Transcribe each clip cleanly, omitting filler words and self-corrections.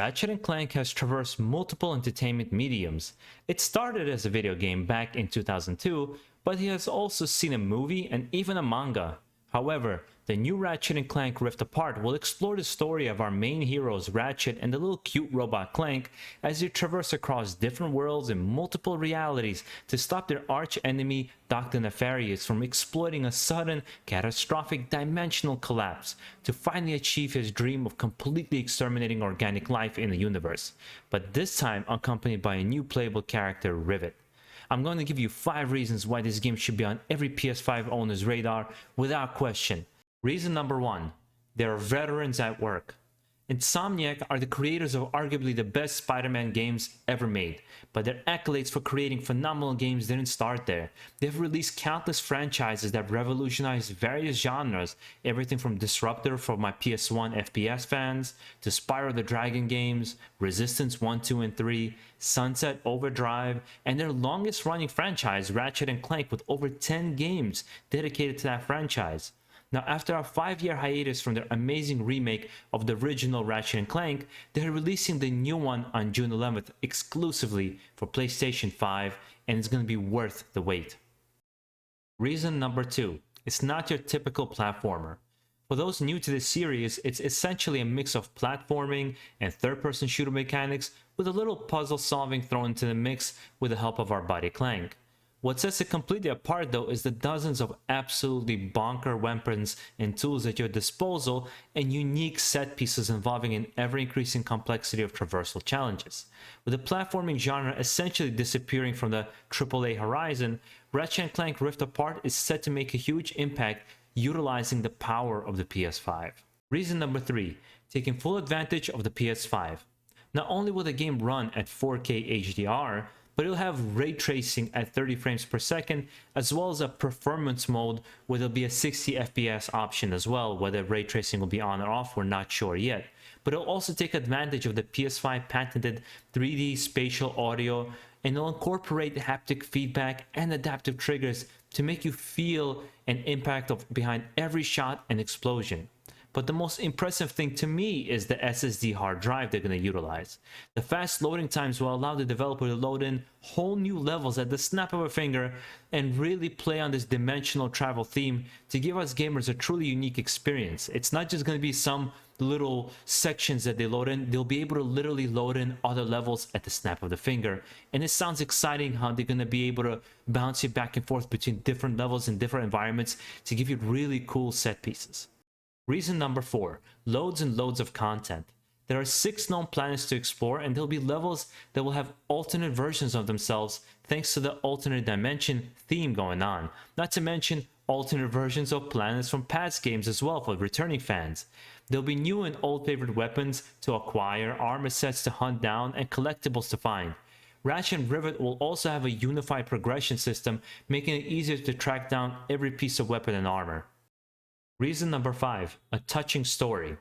Ratchet & Clank has traversed multiple entertainment mediums. It started as a video game back in 2002, but it has also seen a movie and even a manga. However, the new Ratchet & Clank Rift Apart will explore the story of our main heroes Ratchet and the little cute robot Clank as they traverse across different worlds and multiple realities to stop their arch enemy Dr. Nefarious from exploiting a sudden, catastrophic dimensional collapse to finally achieve his dream of completely exterminating organic life in the universe, but this time accompanied by a new playable character, Rivet. I'm going to give you 5 reasons why this game should be on every PS5 owner's radar without question. Reason number 1, there are veterans at work. Insomniac are the creators of arguably the best Spider-Man games ever made, but their accolades for creating phenomenal games didn't start there. They've released countless franchises that revolutionized various genres, everything from Disruptor for my PS1 FPS fans, to Spyro the Dragon games, Resistance 1, 2, and 3, Sunset Overdrive, and their longest running franchise, Ratchet & Clank, with over 10 games dedicated to that franchise. Now, after a 5-year hiatus from their amazing remake of the original Ratchet & Clank, they're releasing the new one on June 11th exclusively for PlayStation 5, and it's going to be worth the wait. Reason number 2, it's not your typical platformer. For those new to this series, it's essentially a mix of platforming and third-person shooter mechanics with a little puzzle solving thrown into the mix with the help of our buddy Clank. What sets it completely apart though is the dozens of absolutely bonker weapons and tools at your disposal and unique set pieces involving an ever-increasing complexity of traversal challenges. With the platforming genre essentially disappearing from the AAA horizon, Ratchet & Clank Rift Apart is set to make a huge impact utilizing the power of the PS5. Reason number 3, taking full advantage of the PS5. Not only will the game run at 4K HDR, but it'll have ray tracing at 30 frames per second, as well as a performance mode where there'll be a 60 FPS option as well. Whether ray tracing will be on or off, we're not sure yet. But it'll also take advantage of the PS5 patented 3D spatial audio, and it'll incorporate haptic feedback and adaptive triggers to make you feel an impact behind every shot and explosion. But the most impressive thing to me is the SSD hard drive they're going to utilize. The fast loading times will allow the developer to load in whole new levels at the snap of a finger and really play on this dimensional travel theme to give us gamers a truly unique experience. It's not just going to be some little sections that they load in, they'll be able to literally load in other levels at the snap of the finger. And it sounds exciting how they're going to be able to bounce you back and forth between different levels and different environments to give you really cool set pieces. Reason number 4, loads and loads of content. There are 6 known planets to explore, and there'll be levels that will have alternate versions of themselves thanks to the alternate dimension theme going on. Not to mention alternate versions of planets from past games as well for returning fans. There'll be new and old favorite weapons to acquire, armor sets to hunt down, and collectibles to find. Ratchet and Rivet will also have a unified progression system, making it easier to track down every piece of weapon and armor. Reason number 5, a touching story.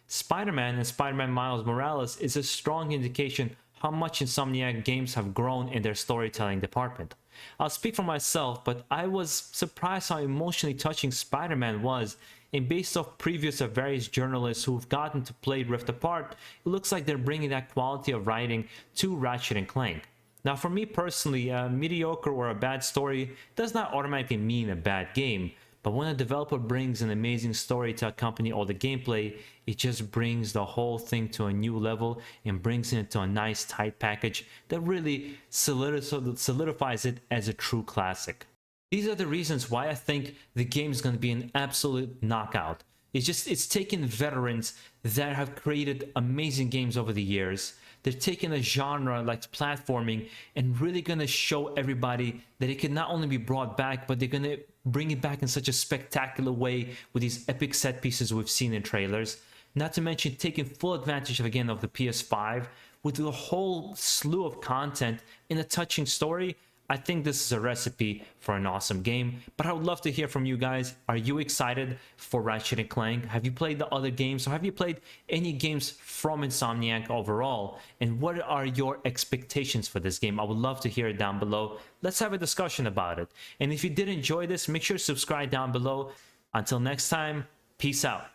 Spider-Man and Spider-Man Miles Morales is a strong indication how much Insomniac games have grown in their storytelling department. I'll speak for myself, but I was surprised how emotionally touching Spider-Man was, and based off previews of various journalists who've gotten to play Rift Apart, it looks like they're bringing that quality of writing to Ratchet & Clank. Now for me personally, a mediocre or a bad story does not automatically mean a bad game. But when a developer brings an amazing story to accompany all the gameplay, it just brings the whole thing to a new level and brings it into a nice tight package that really solidifies it as a true classic. These are the reasons why I think the game is going to be an absolute knockout. It's taken veterans that have created amazing games over the years. They're taking a genre like platforming and really going to show everybody that it can not only be brought back, but they're going to bring it back in such a spectacular way with these epic set pieces we've seen in trailers. Not to mention taking full advantage of the PS5 with a whole slew of content in a touching story. I think this is a recipe for an awesome game, but I would love to hear from you guys. Are you excited for Ratchet & Clank? Have you played the other games, or have you played any games from Insomniac overall? And what are your expectations for this game? I would love to hear it down below. Let's have a discussion about it. And if you did enjoy this, make sure to subscribe down below. Until next time, peace out.